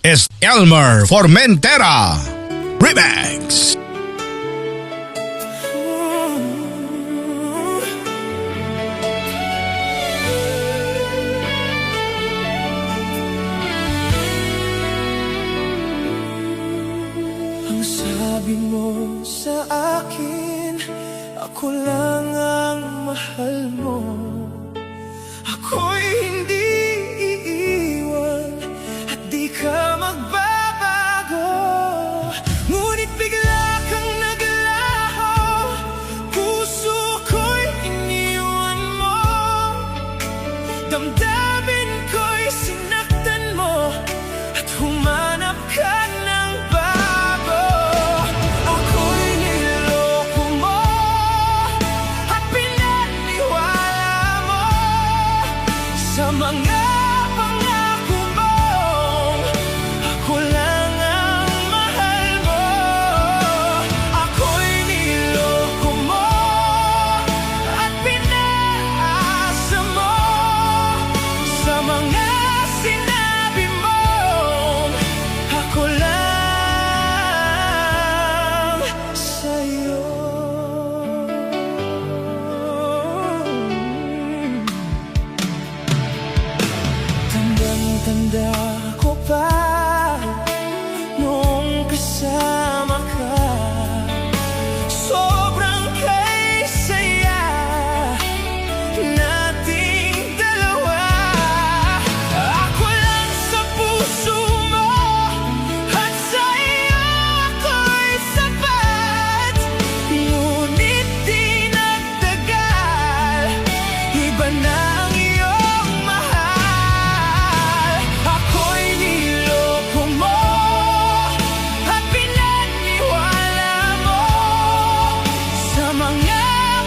is Elmer Formentera Remix. Ang sabi mo sa akin, ako lang ang mahal mo. Ako'y hindi iiwan at di ka magbabago. Ngunit bigla kang naglaho, puso ko'y iniwan mo. Damdamin ko'y sinaktan mo at humanap ka ng bago. Ako'y niloko mo at pinaniwala mo sa mga pangako mong ako lang ang mahal mo. Ako'y niloko mo at pinaasa mo sa mga sinabi mong ako lang sa'yo. Tandang-tanda ko pa noong kasama ka, sobrang kay saya nating dalawa. Ako lang sa puso mo at sa'yo ako'y sapat. Ngunit di nagtagal, iba na ang iyong mahal. Ako'y niloko mo at pinaniwala mo sa mga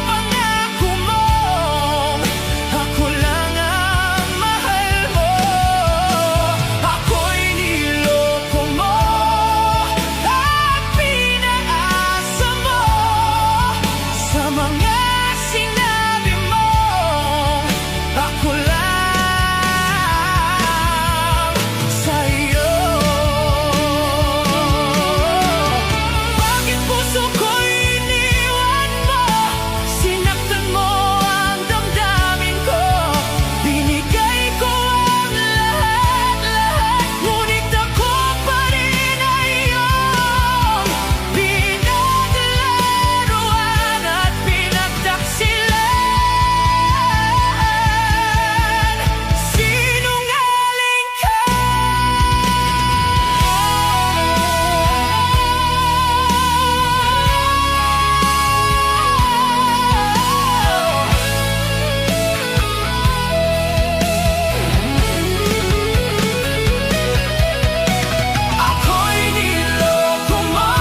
pangako mong ako lang ang mahal mo. Ako'y niloko mo at pinaasa mo sa mga sinabi mong ako lang sa'yo. Bakit puso ko'y iniwan mo? Sinaktan mo ang damdamin ko. Binigay ko ang lahat-lahat, ngunit ako pa rin ay iyong pinaglaruan at pinagtaksilan. Sinungaling ka. Ako'y niloko mo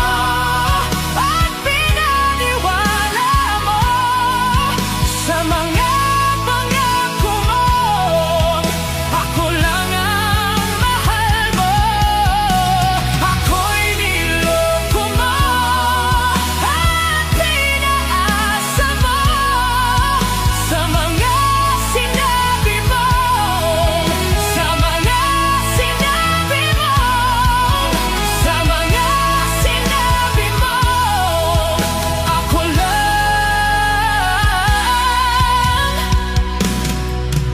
at pinaniwala mo sa mga pangako mong ako lang ang mahal mo. Ako'y niloko mo at pinaasa mo sa mga sinabi mo, sa mga sinabi mo, sa mga sinabi mo. Ako lang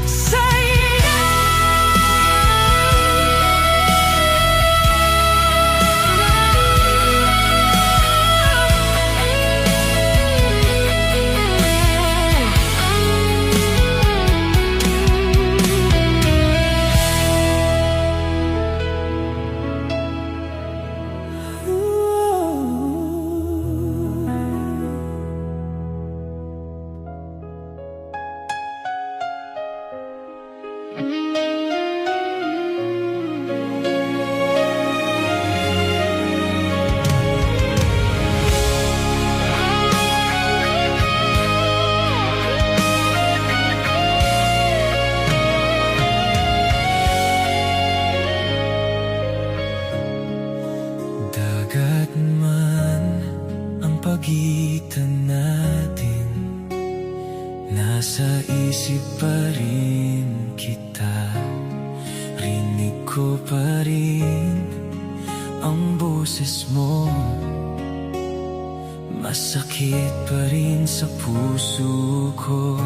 sa'yo. Dagat man ang pagitan natin, nasa isip pa rin kita. Rinig ko pa rin boses mo masakit pa rin sa puso ko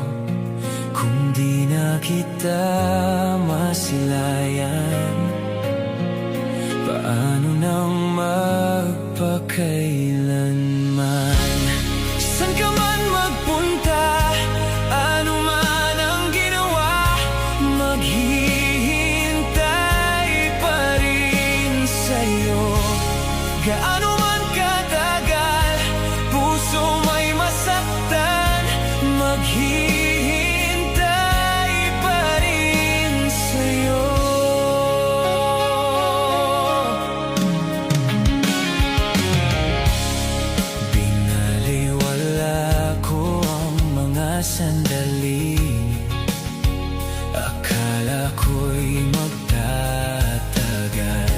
kung di na kita masilayan. Paano nang magpakailanman? San ka man magpunta, ano man ang ginawa, maghihintay pa rin sa'yo. Gaano man katagal, puso may masaktan, maghihintay pa rin sa'yo. Binaliwala ko ang mga sandali, akala ko'y magtatagal.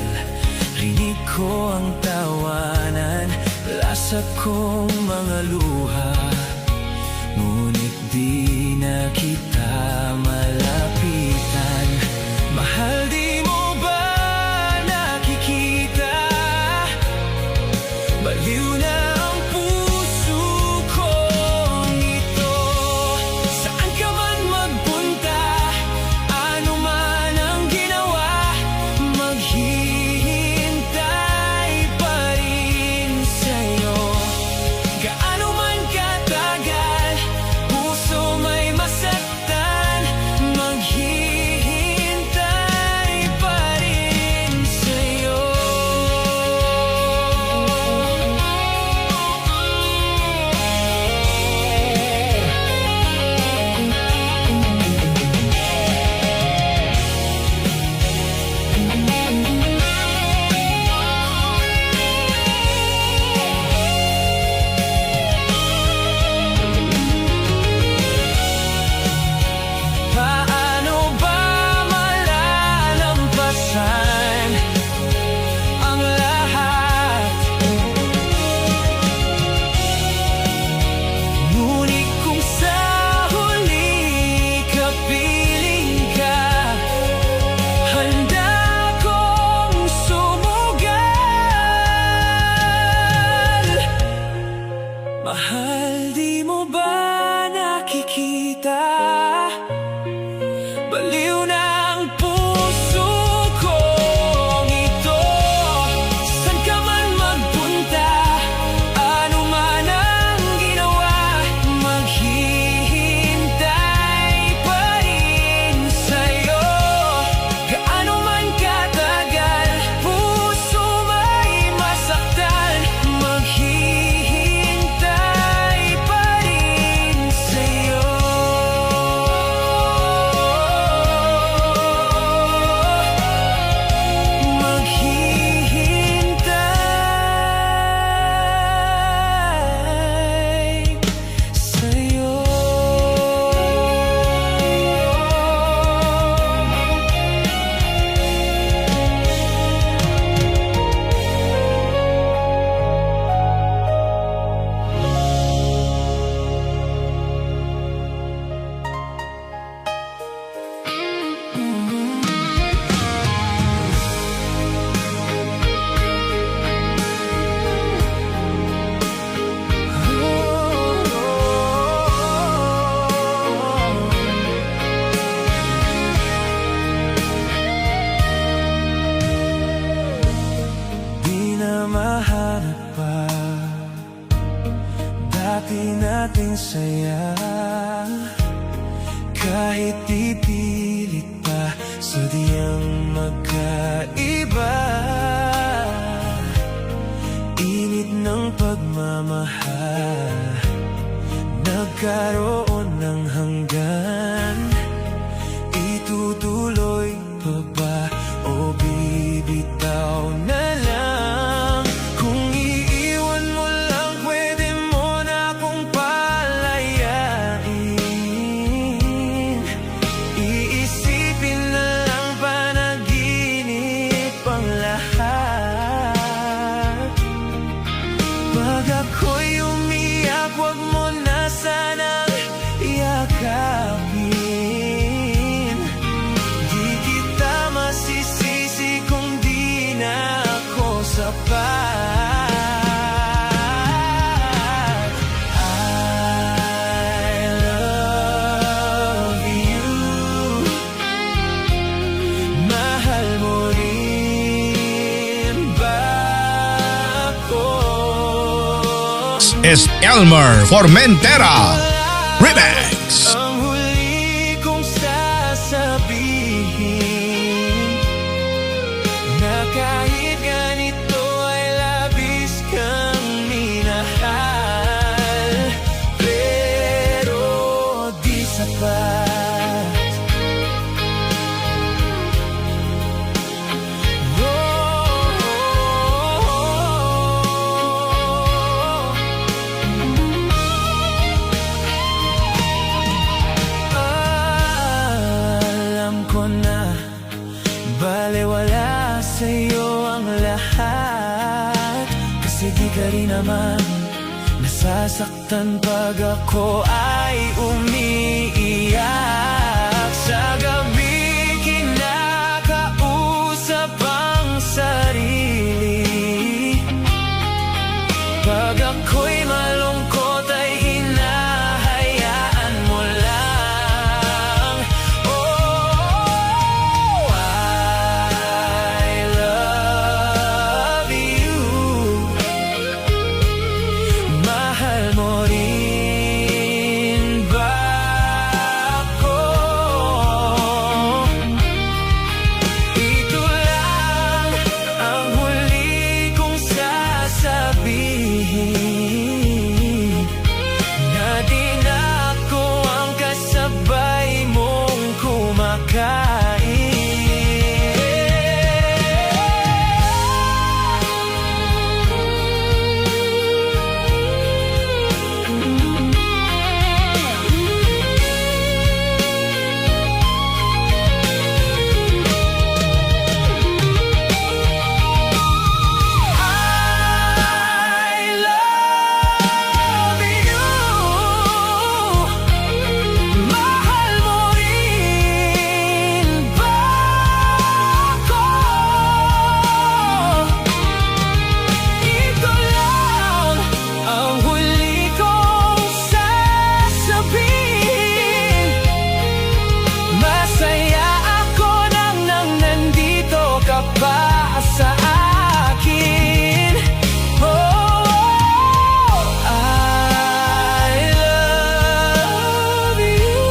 Rinig ko ang tawanan, lasa kong mga luha, ngunit di na kita malapitan. Mahal, di mo ba nakikita? Baliw na ang puso kong ito. Saan ka man magpunta, ano man ang ginawa, maghihintay pa rin sa'yo. Gaano man katagal, puso may masaktan, maghihintay pa rin sa'yo. Paano ba malalampasan ang lahat? Ngunit kung sa huli kapiling ka, handa kong sumugal. Mahal, di mo ba nakikita? Baliw na ang puso kong ito. San ka man magpunta, ano man ang ginawa, maghihintay pa rin sa'yo. Gaano man katagal, puso may masaktan, maghihintay pa rin sa'yo. Maghihintay sa'yo. Di na mahanap pa dati nating saya, kahit ipilit pa, sadyang magkaiba. Init ng pagmamahal, nagkaroon ng hanggan. Itutuloy pa ba o bibitaw na lang? Kung iiwan mo lang, pwede mo na akong palayain. Iisipin na lang panaginip ang lahat. Pag ako'y umiyak, wag mo na sanang yakapin. Di kita masisisi kung di na ako sapat. is Elmer Formentera Remix. Ang huli kong sasabihin, na kahit ganito ay labis kang minahal, pero di sapat. Balewala sa'yo ang lahat, kasi di ka rin naman nasasaktan pag ako ay umiiyak. Sa gabi kinakausap ang sarili, pag ako'y malungkot ay hinahayaan mo lang. Oh, I love you. Mahal mo rin ba ako? Ito lang ang huli kong sasabihin, na di na ako ang kasabay mong kumakain. I love you. Mahal mo rin ba ako? Ito lang ang huli kong sasabihin, masaya ako nang nandito ka pa sa akin. Oh, I love you.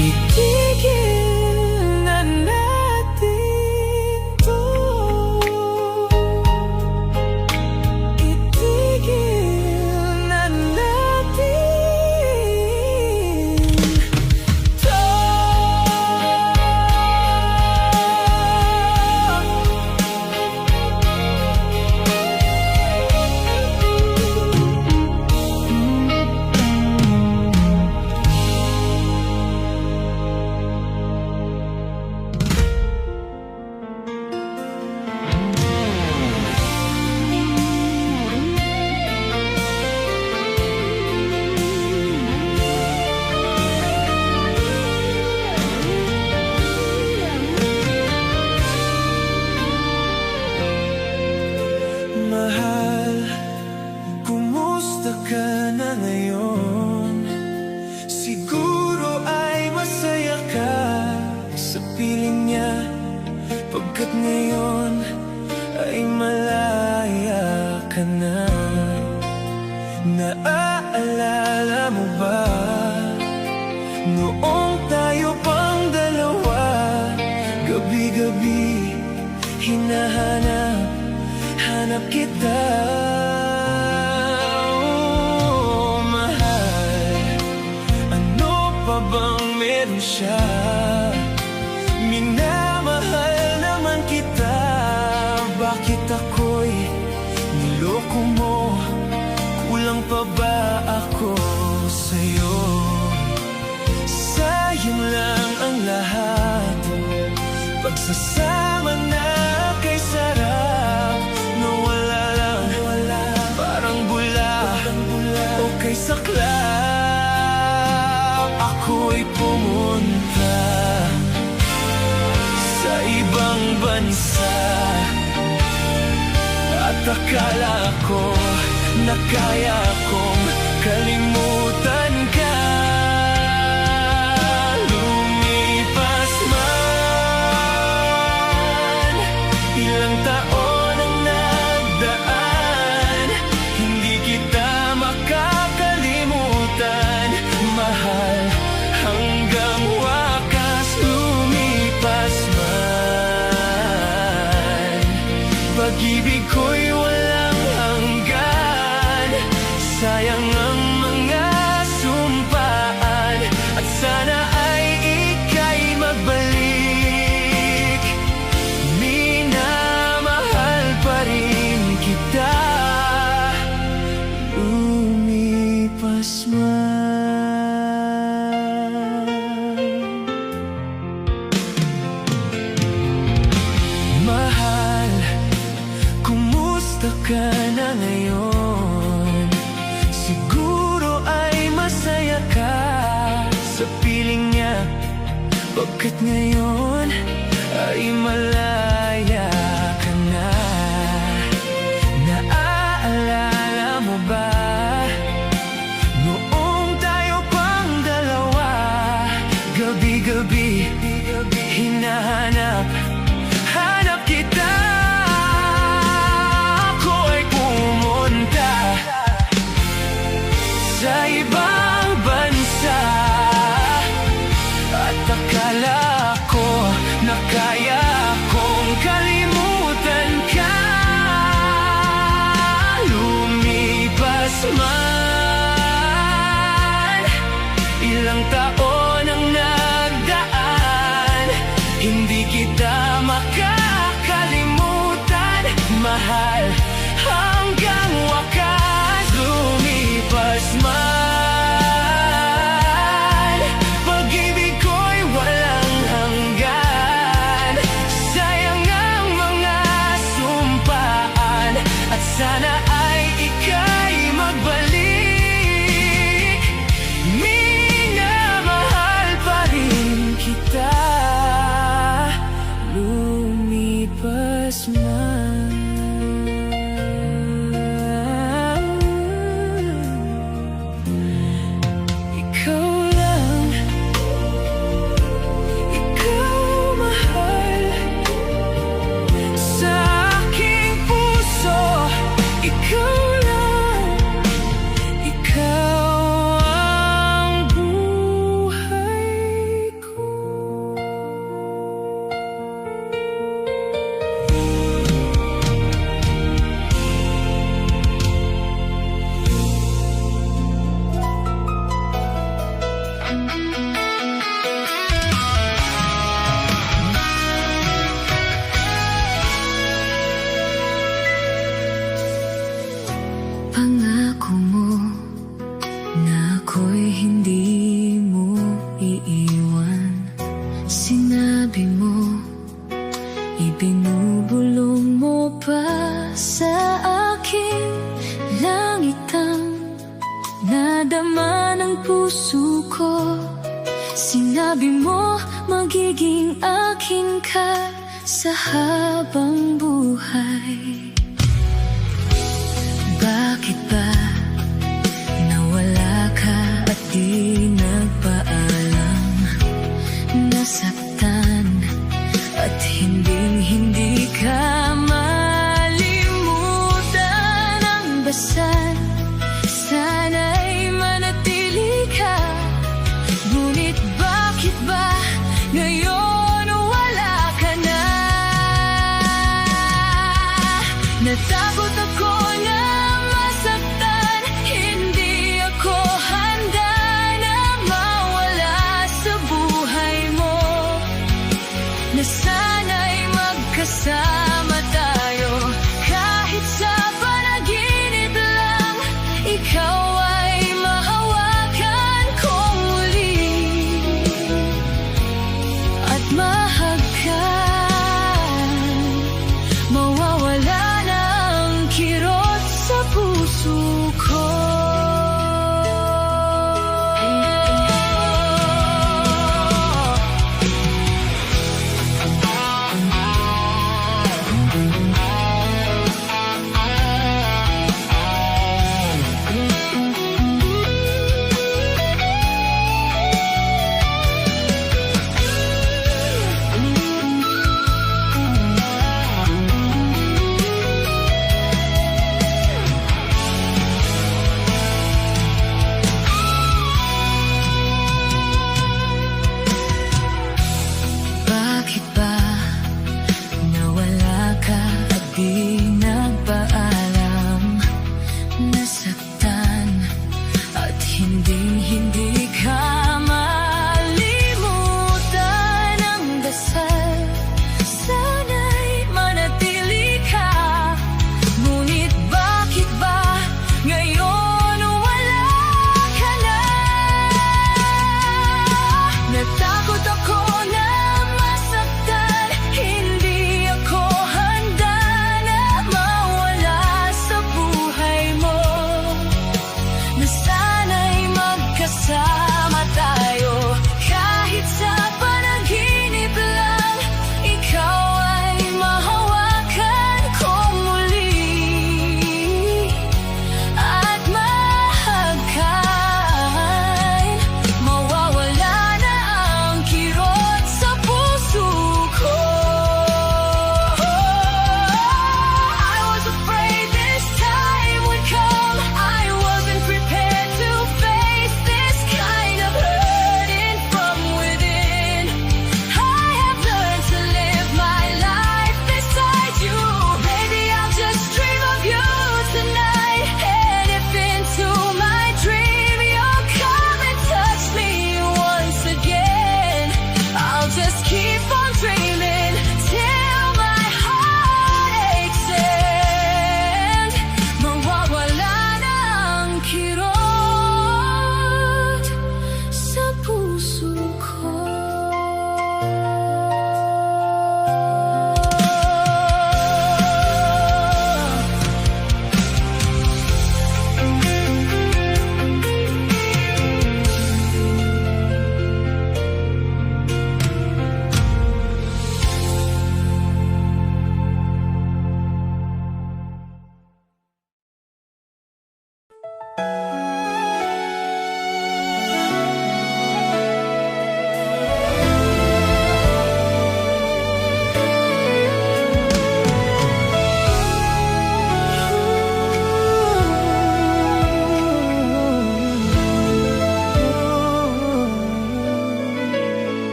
Itigil na natin to. Itigil na natin to. Mahal, kumusta ka na ngayon? Siguro ay masaya ka sa piling niya, pagkat ngayon ay malaya ka na. Naaalala mo ba noong tayo pang dalawa, gabi-gabi hinahanap kita? Oh, mahal, ano pa bang meron siya? Minamahal naman kita, bakit ako'y niloko mo? Kulang pa ba ako sa'yo? Sayang lang ang lahat, pagsasama na kay sarap, nawala lang, parang bula o kay saklap. Ako'y pumunta sa ibang bansa, at akala ko na kaya kong kalimutan ka. Lumipas man ilang taon ang nagdaan, Bakit ngayon ay malaya ka na? Naaalala mo ba noong tayo pang dalawa? Gabi-gabi hinahanap kita. Ako ay pumunta sa ibang bansa at akala ko na kaya kong kalimutan ka. Lumipas man ilang taon ang nagdaan, hindi kita makakalimutan, mahal, hanggang wakas. Lumipas man pag-ibig ko'y walang hanggan. Sayang ang mga sumpaan at sana ay ika'y magbalik. Minamahal pa rin kita. Lumipas man. Ikaw lang, ikaw mahal sa aking puso. Ikaw lang, ikaw ang buhay ko. Pangako mo na ako'y hindi mo iiwan. Sinabi mo, ibinubulong mo pa sa aking langit ang nadama ng puso ko. Sinabi mo, magiging akin ka sa habang buhay. Bakit ba nawala ka at di nagpaalam? Nasaktan at hindi ka malimutan ang basal. Sana'y manatili ka. Ngunit bakit ba ngayon wala ka na? Natakot ako na masaktan, hindi ako handa na mawala sa buhay mo. Na sana'y magkasama tayo kahit sa panaginip lang. Ikaw ay mahawakan ko muli at mahagkan. Mawawala na ang kirot sa puso ko.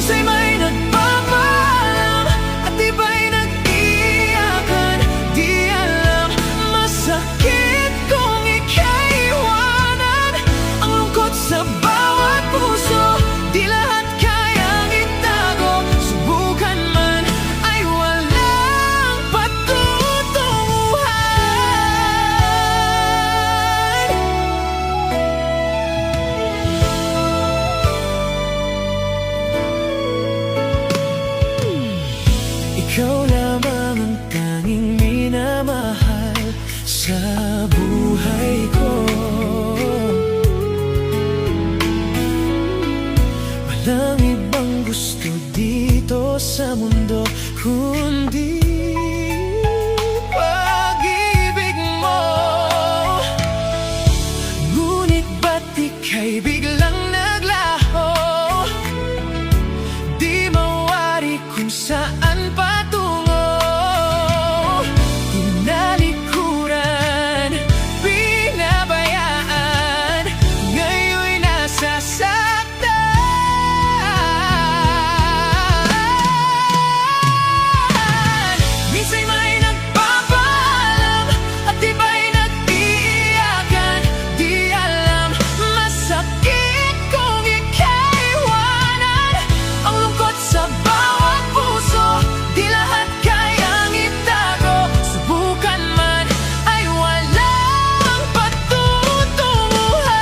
Minsan may nagpapaalam at iba'y nag-iiyakan. Di alam, masakit kung ika'y iwanan. Ang lungkot sa bawat puso, di lahat kayang itago. Subukan man ay walang patutunguhan. Ikaw lamang ang tanging minamahal sa buhay ko. Walang ibang gusto dito sa mundo kundi pag-ibig mo. Ngunit ba't ika'y biglang naglaho? Di mawari kung saan patungo. Tinalikuran, pinabayaan, ngayon'y nasasaktan. Minsan may nagpapaalam at iba'y nag-iiyakan. Di alam, masakit kung ika'y iwanan. Ang lungkot sa bawat puso, di lahat kayang itago. Subukan man ay walang patutunguhan.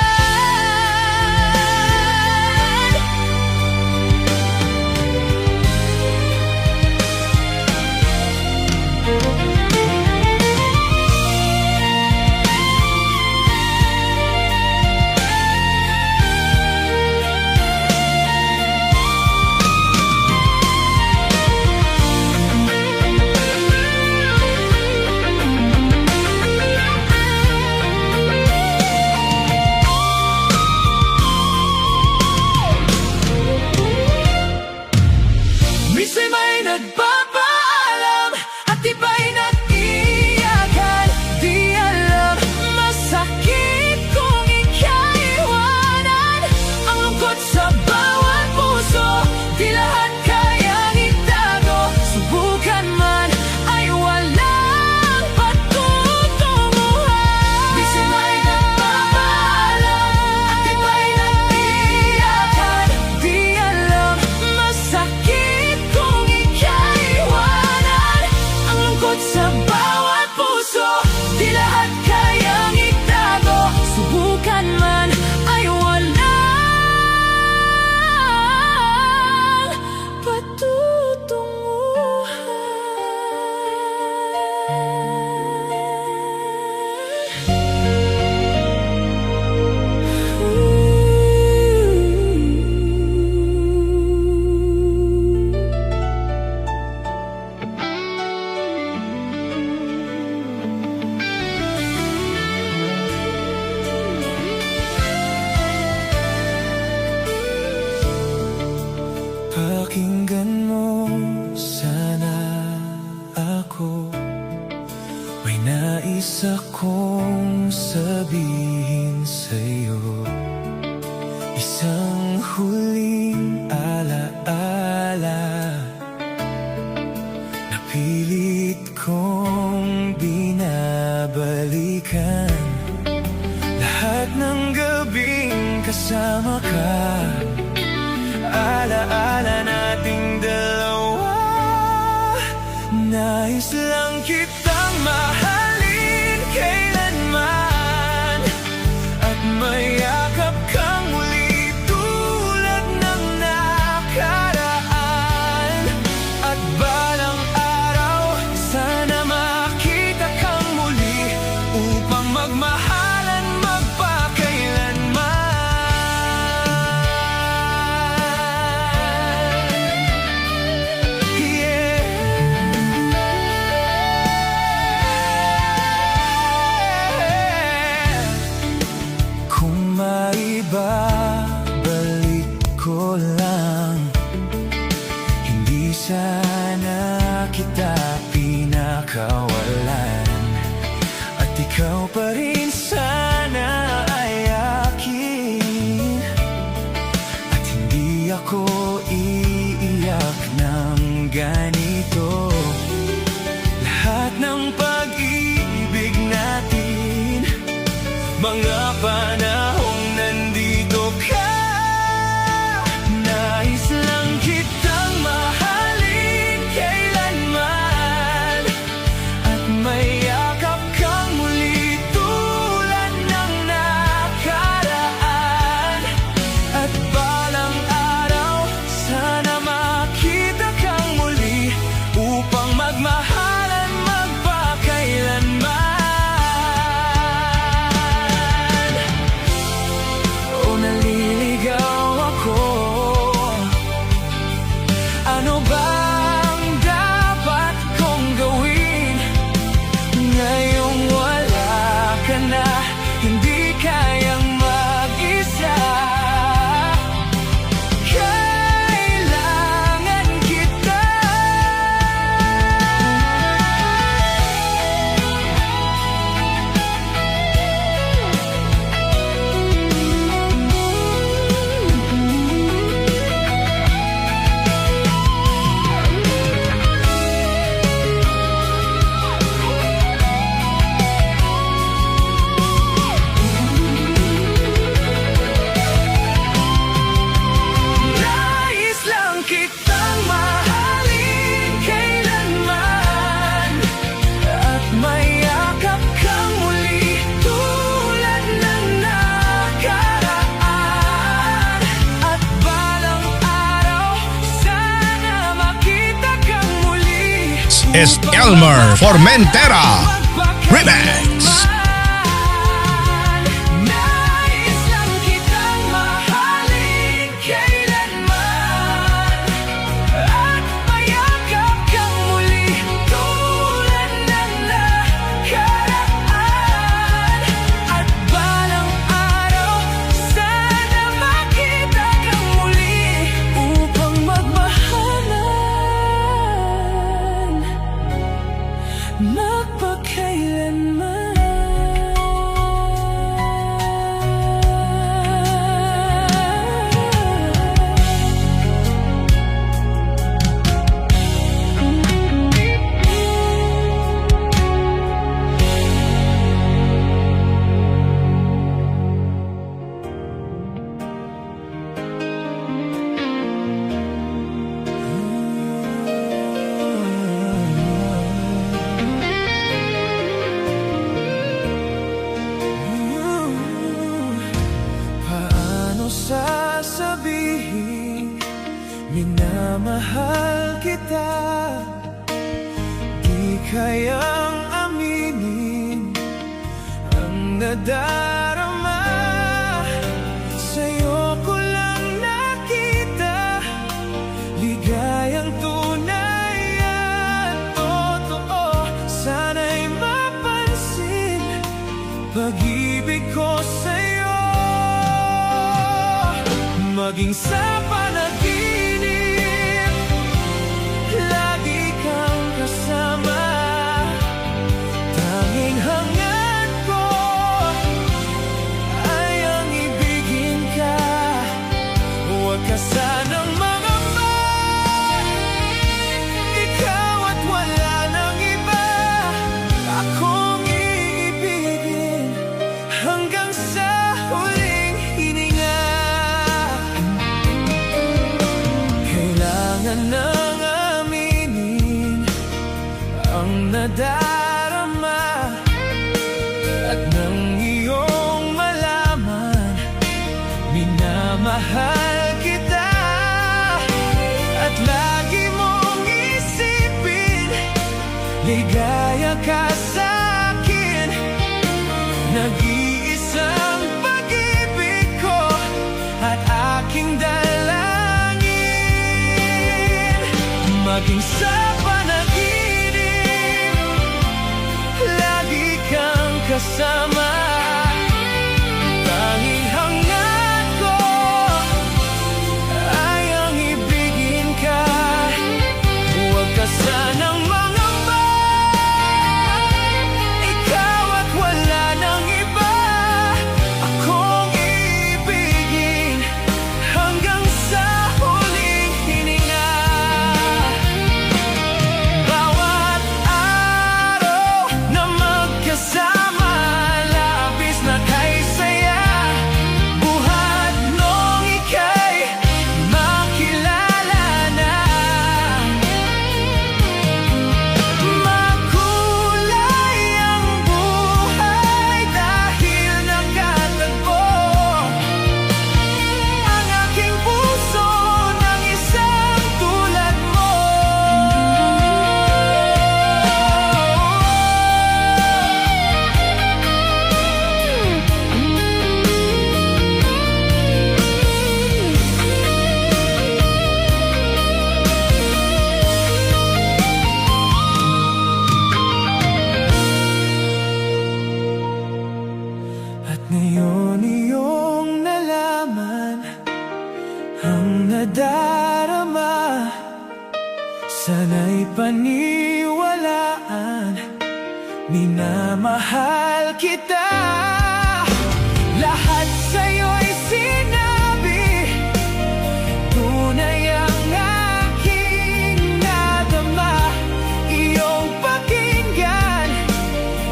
Minsan may nagpapaalam at iba'y nag-iiyakan. Di alam, masakit kung ika'y iwanan. Ang lungkot sa bawat puso, di lahat kayang itago. Subukan man ay walang patutunguhan. Minsan may nagpapaalam at iba'y nag-iiyakan. Di alam, masakit kung ika'y iwanan. Ang lungkot sa bawat puso, di lahat kayang itago. Subukan man ay walang pakinggan mo sana ako. May nais akong sabihin sa'yo. Isang huling alaala na pilit kong binabalikan. Lahat ng gabing kasama ka, alaala nating dalawa. Nais lang kitang mahalin kailanman at mayakap kang muli tulad ng nakaraan. At balang araw, sana makita kang muli upang magmahalan magpakailanman. Yeah. is Elmer Formentera Remix. Nais lang kitang mahalin kailanman at mayakap kang muli tulad ng nakaraan. At balang araw sana makita kang muli upang magmahalan magpakailanman. Paano sasabihin minamahal kita? Di kayang aminin ang nadarama. Sa'yo ko lang nakita ligayang tunay at totoo. Sana'y mapansin pag-ibig ko sa'yo, maging sa panaginip lagi kang kasama. Tanging hangad ko ay ang ibigin ka. Huwag ka sanang mangamba, ikaw at wala nang iba. Akong iibigin hanggang sa huling hininga. Kailangan nang aminin ang nadarama at nang iyong malaman minamahal kita. At lagi mong isipin ligaya ka sa'kin. Nag-iisang pag-ibig ko at aking dalangin, maging sa panaginip lagi kang kasama. Tanging hangad ko ay ang ibigin ka. Huwag ka sanang mangamba, ikaw at wala nang iba. Akong iibigin hanggang sa huling hininga. Bawat araw na magkasama, labis na kay saya. Buhat nung ika'y makilala na. Makulay ang buhay dahil nakatagpo ang aking puso ng isang tulad mo. At ngayon iyong nalaman ang nadarama. Sana'y paniwalaan, minamahal kita. Lahat sa'yo'y sinabi, tunay ang aking nadama. Iyong pakinggan,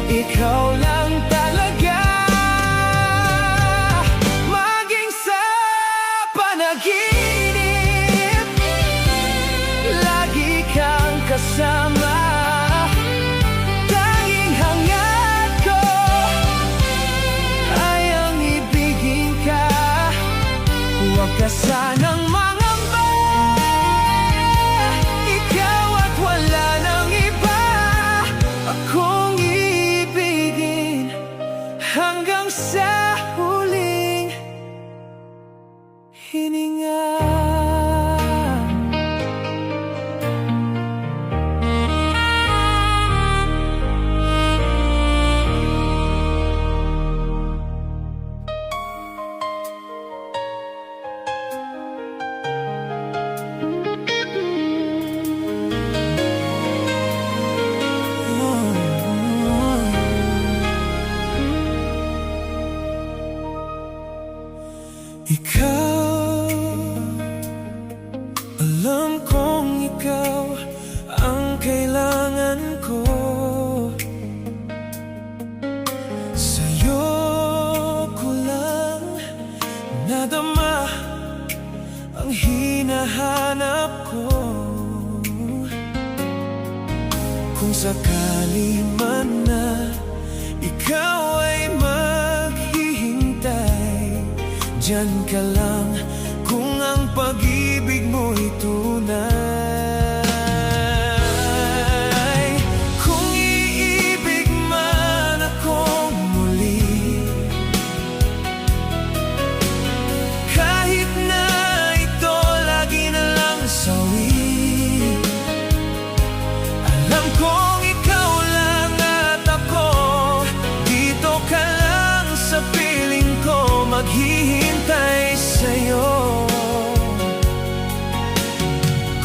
ikaw lang talaga. Maging sa panaginip lagi kang kasama. Tanging hangad ko Alam kong ikaw ang kailangan ko. Sa'yo ko lang nadama ang hinahanap ko. Kung sakali man na ikaw ay maghihintay, diyan ka lang kung ang pag-ibig mo'y tunay. Kung iibig man akong muli, kahit na ito lagi na lang sawi, alam kong ikaw lang at ako, dito ka lang sa piling ko, maghihintay sa'yo.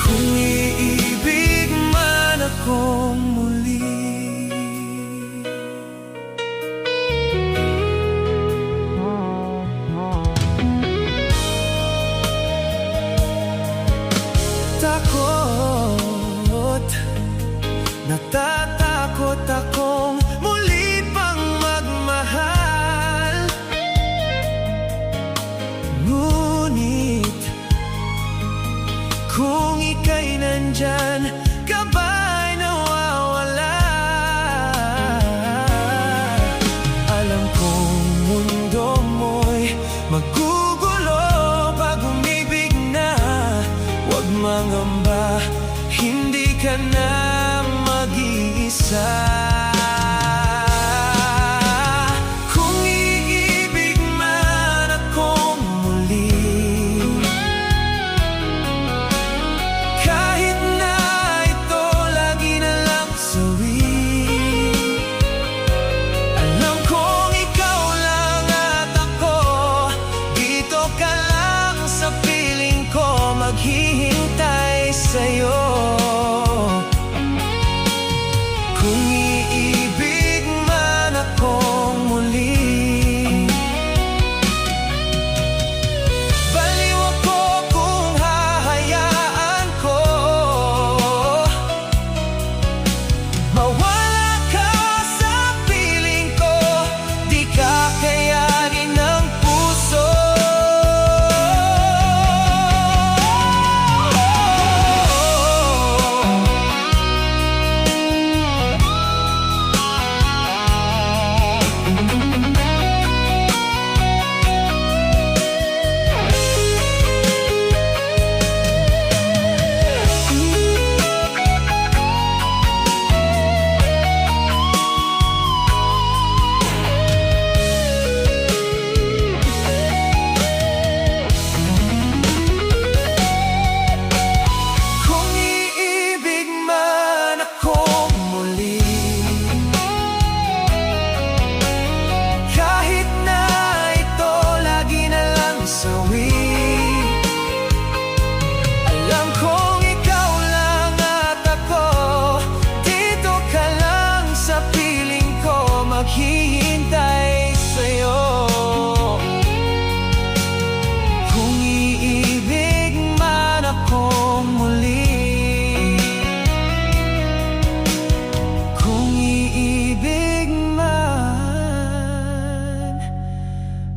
Kung iibig man akong muli. Takot, natatakot akong muli pang magmahal. Ngunit kung ika'y nandyan, ka ba'y nawawala? Alam kong mundo mo'y magugulo pag umibig na. Huwag mangamba, hindi ka na mag-iisa. Kung iibig man akong muli, kahit na ito lagi na lang sawi, alam kong ikaw lang at ako, dito ka lang sa piling ko, maghihintay sa'yo. Kung iibig man akong muli, baliw ako kung hahayaan ko mawala ka sa piling ko, di ka kayanin ng puso. Kung iibig man akong muli, kahit na ito lagi na lang sawi, alam kong ikaw lang at ako, dito ka lang sa piling ko, maghihintay sa'yo. Kung iibig man akong muli, kung iibig man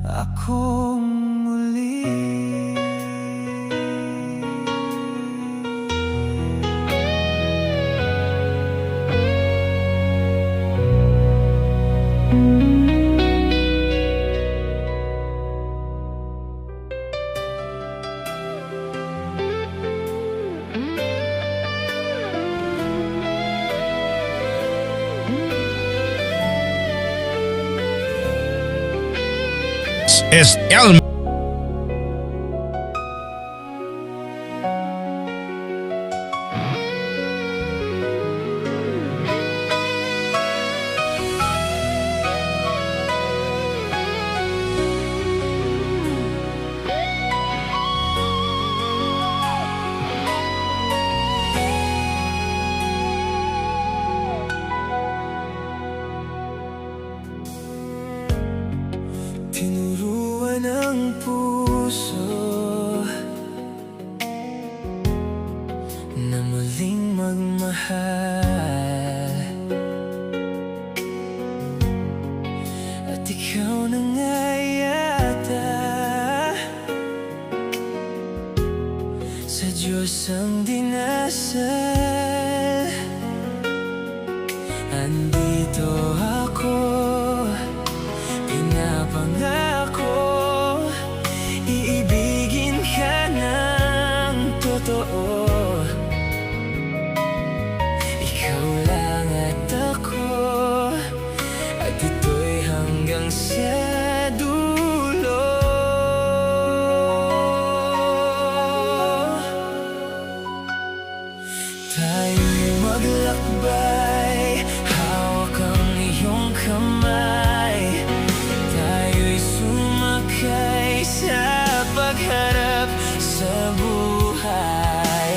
akong muli. Es Elmer. Tinuruan ng na muling magmahal. At ikaw na nga yata sa Diyos ang dinasal. Andito ako, pinapangako, iibigin ka ng totoo. Ikaw lang at ako, at ito'y hanggang sa dulo. Tayo'y maglakbay, hawak ang iyong kamay. Tayo'y sumakay sa pagharap sa buhay.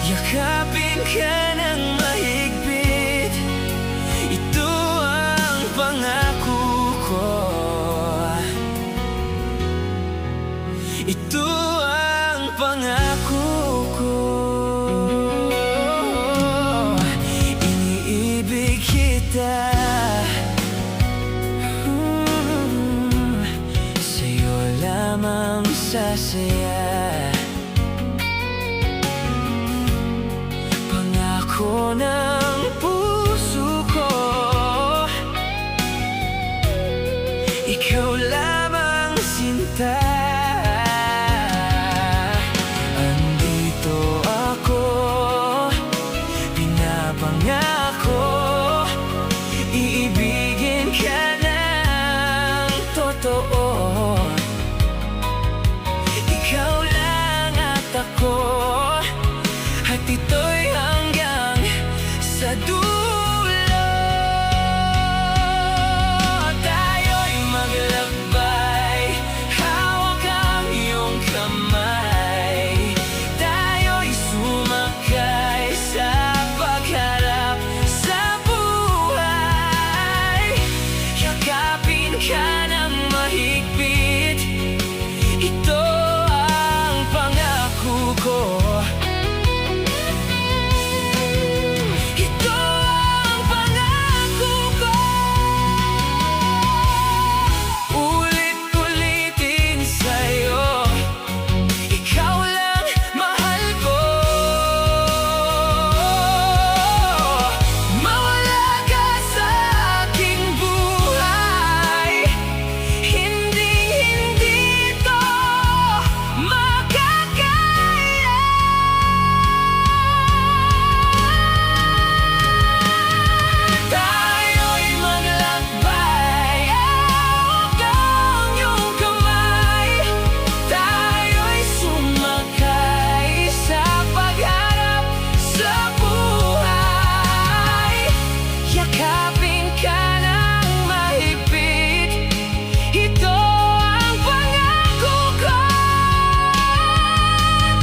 Yakapin ka ng mahigpit, ito ang pangako ko. Ito ang pangako ko. Iniibig kita, sa'yo lamang sasaya. Pangako ng puso ko, ikaw lamang sinta. Andito ako, pinapangako, iibigin ka ng totoo. Ikaw lang at ako, at ito'y hanggang sa dulo. Tayo'y maglakbay, hawak ang iyong kamay. Tayo'y sumakay sa pagharap sa buhay. Yakapin ka ng mahigpit, ito ang pangako ko. Ito ang pangako ko. Ulit-ulitin sa'yo, ikaw lang mahal ko. Mawala ka sa aking buhay, hindi to makakaya. Tayo'y maglakbay, hawak ang iyong kamay. Tayo'y sumakay sa pagharap sa buhay. Yakapin ka ng mahigpit, ito ang pangako ko.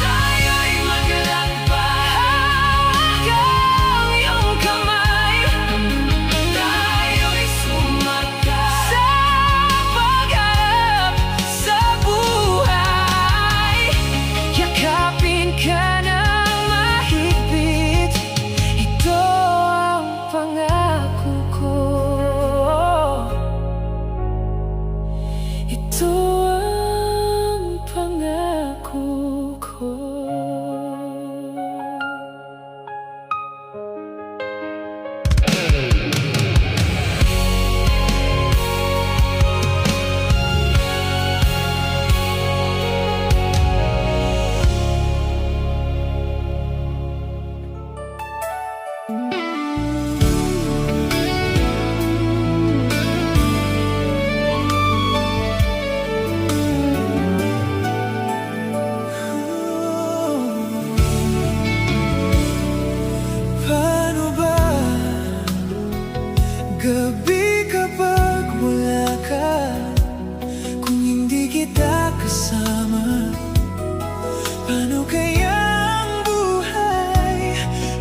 Tayo'y maglakbay, hawak ang iyong kamay. Tayo'y sumakay sa pagharap sa buhay. Yakapin ka ng mahigpit, ito ang pangako ko. Ito ang pangako ko. Paano ba gabi kapag wala ka? Kung hindi kita kasama, paano kaya ang buhay?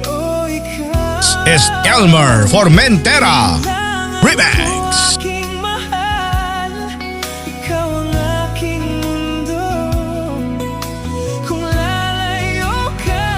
O ikaw is Elmer Formentera Remix. aking mahal, ikaw ang aking mundo. Kung lalayo ka,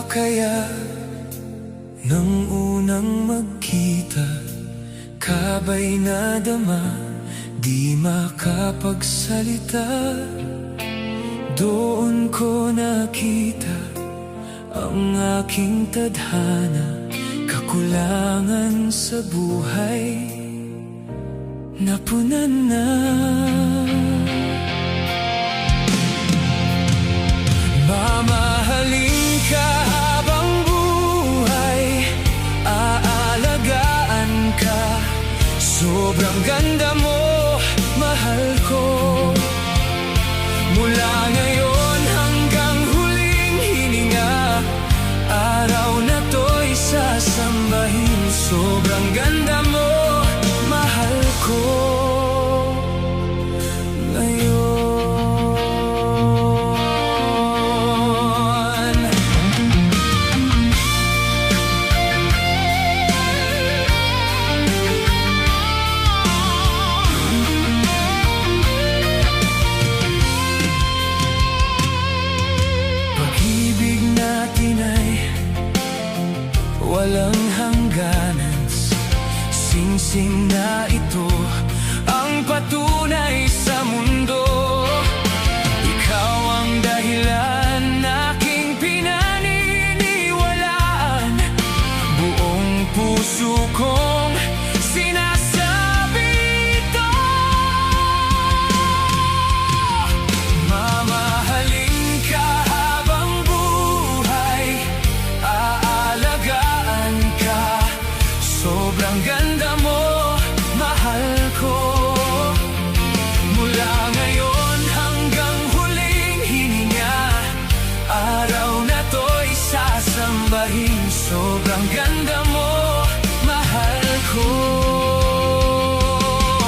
kaya nang unang magkita, kabay na dama, di makapagsalita. Doon ko nakita ang aking tadhana, kakulangan sa buhay napunan na. Mamahalin ka habang buhay, aalagaan ka. Sobrang ganda mo, mahal ko. Mula ngayon hanggang huling hininga, araw na to'y sasambahin. Sobrang ganda mo, mahal ko. Walang hangganan, singsing na ito ang patunay sa mundo. Ikaw ang dahilan aking pinaniniwalaan, buong puso kong sinasabi ito. Mamahalin ka habang buhay, aalagaan ka. Sobrang ganda mo, mahal ko. Mula ngayon hanggang huling hininga, araw na to'y sasambahin. Sobrang ganda mo, mahal ko.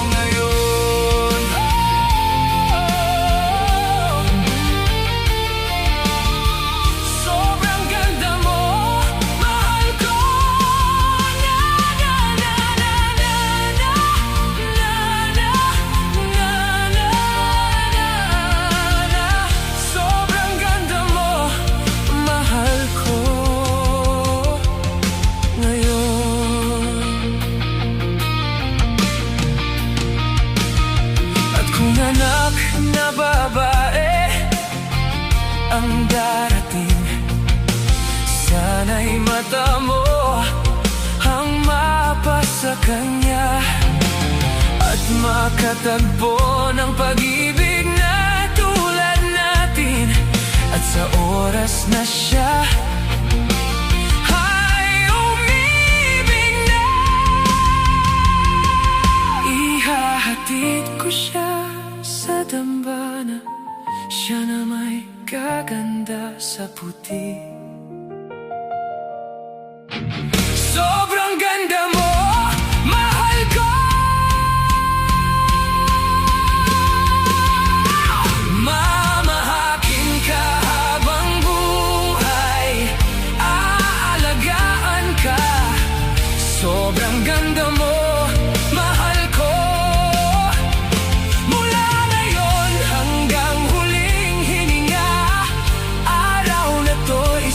Ngayon, sobrang ganda mo, mahal ko. Sobrang ganda mo, mahal ko. Ngayon, at kung anak na babae ang darating, sana'y mata mo ang mapa sa kanya, at makatagpo ng pag-ibig na tulad natin. At sa oras na siya ay umibig na, ihahatid ko siya sa dambana, siya na may gaganda sa puti. Sobrang ganda mo, mahal ko. Mamahakin ka habang buhay, aalagaan ka. Sobrang ganda mo, mahal ko. Mula ngayon hanggang huling hininga, araw na to'y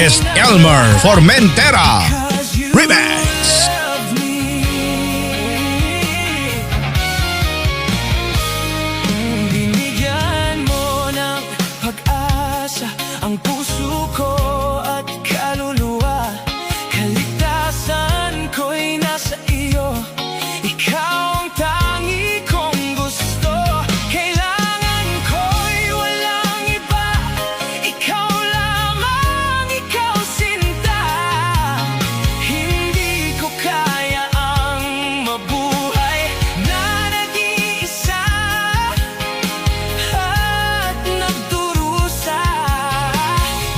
is Elmer Formentera Remix. Binigyan mo ng pag-asa ang puso ko at kaluluwa. Kaligtasan ko'y nasa iyo. Ikaw ang tangi kong gusto. Kailangan ko'y walang iba. Ikaw lamang, ikaw sinta. Hindi ko kaya ang mabuhay na nag-iisa at nagdurusa.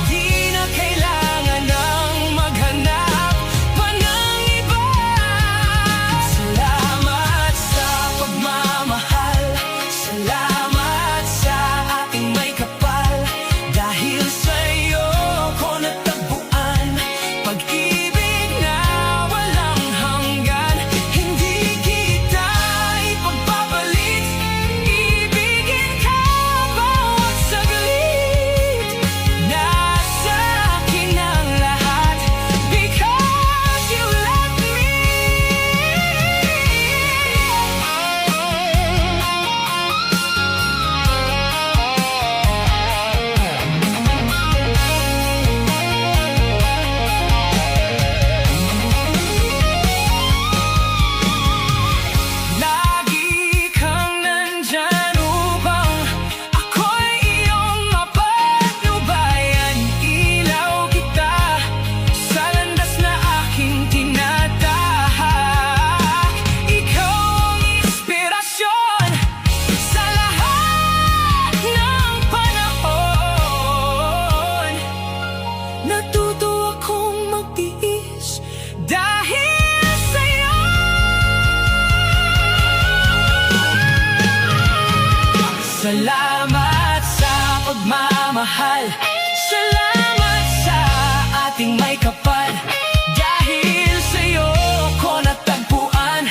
Di na kailangan ng maghanap pa ng iba. Salamat sa pagmamahal. Salamat sa ating may kapal. Dahil sa'yo ko natagpuan pag-ibig na walang hanggan. Hindi kita ipagpapalit. Ibigin ka bawat saglit. Nasa akin ang lahat because you love me. Lagi kang nandyan upang ako'y iyong mapatnubayan. Ilaw kita sa landas na aking tinatahak. Ikaw ang inspirasyon sa lahat ng panahon. Natuto akong magtiis dahil sa'yo. Salamat sa pagmamahal. Salamat sa ating may kapal. Dahil sa'yo ko natagpuan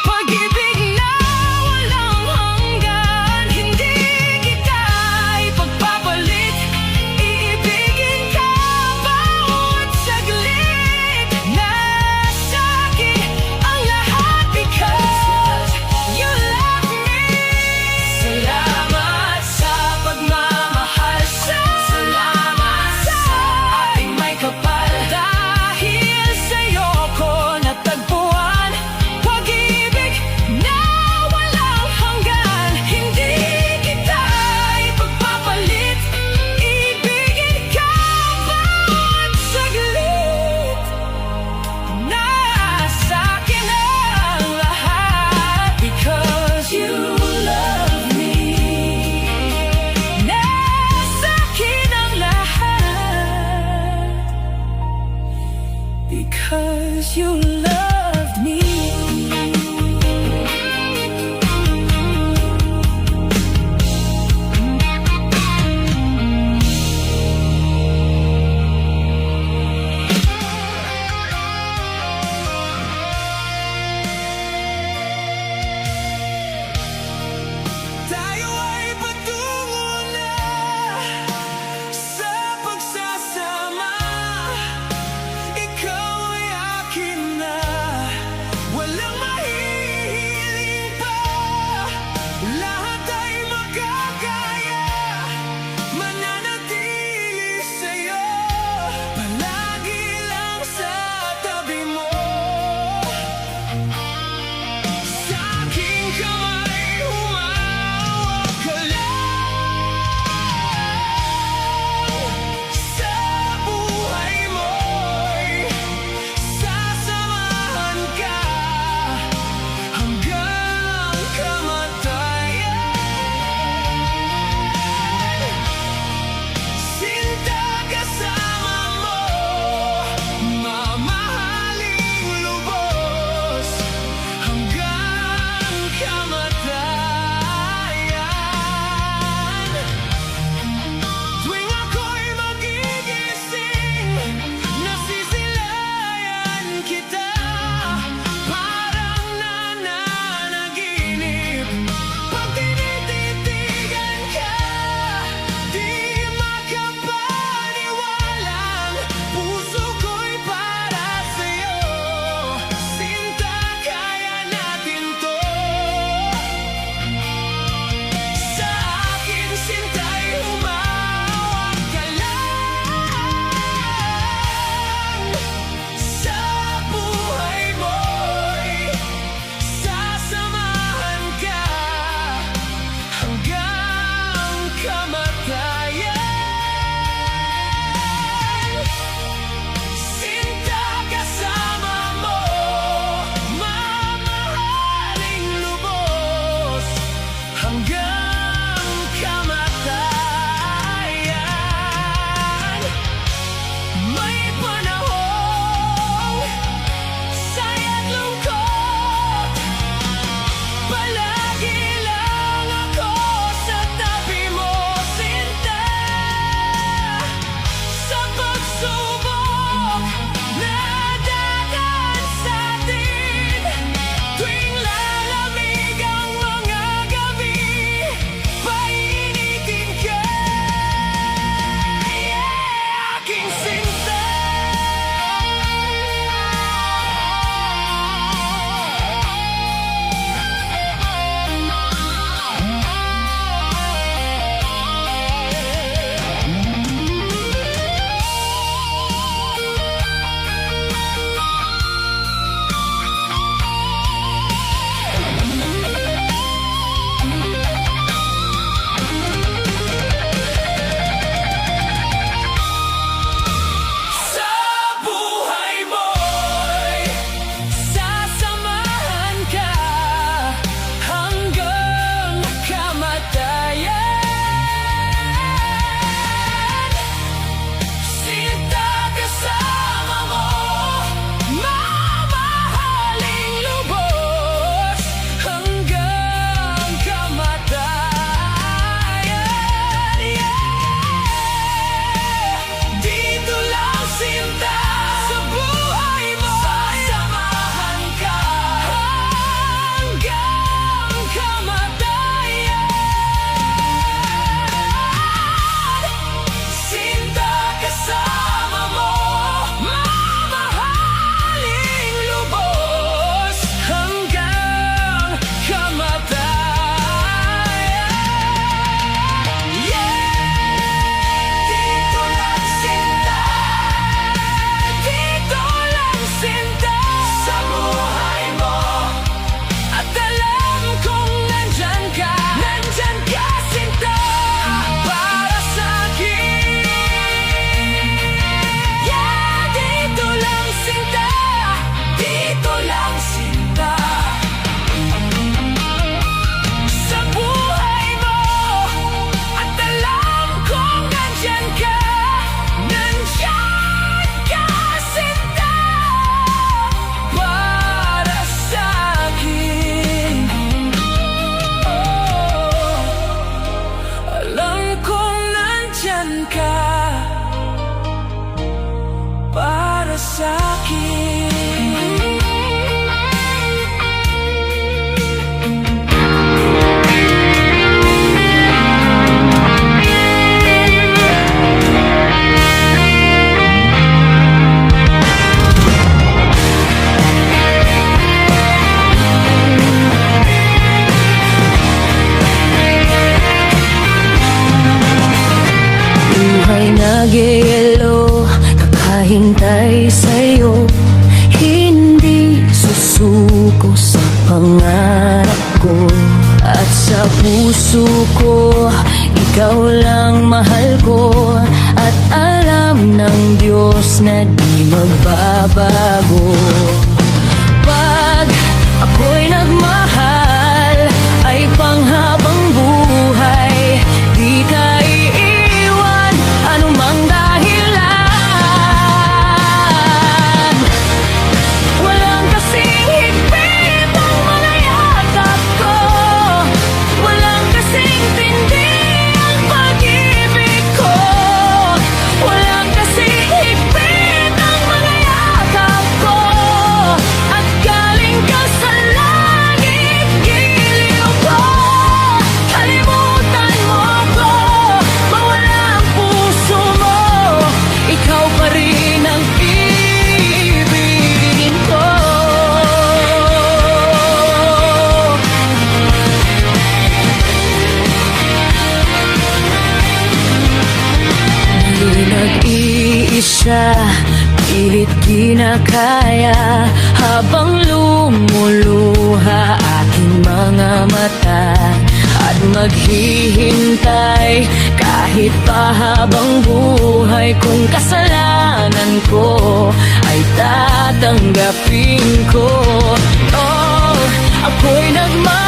pag-ibig na walang hanggan. Hindi kita ipagpapalit. Iibigin ka bawat saglit. Nasa akin ang lahat because you love me. Salamat sa pagmamahal. Salamat sa ating may kapal. Dahil sa'yo ko natagpuan pag-ibig na walang hanggan. Hindi kita ipagpapalit. Ibigin ka bawat saglit. Nasa akin ang lahat because you love me. Nasa akin ang lahat because you love me. Tayo ay patungo na sa pagsasama. Ikaw ay akin na. sa'kin. Buhay nag-yelo, kakahintay sa'yo. Hindi susuko sa pangarap ko. At sa puso ko, ikaw lang mahal ko. At alam ng Diyos na di magbabago. Pag ako'y nagmahal, ay panghabang buhay. Di ka iiwan, anumang dahilan. Walang kasing higpit ang mga yakap ko. Walang kasing tindi ang pag-ibig ko. Walang kasing higpit ang mga yakap ko. At galing ka sa langit, giliw ko. Kalimutan mo ko, mawala ang puso mo. Ikaw pa rin ang ibigin ko. Di nag-iisa, pilit kinakaya. Habang lumuluha aking mga mata. At maghihintay kahit pa habang buhay. Kung kasalanan ko ay tatanggapin ko. Oh, ako'y nagmamahal.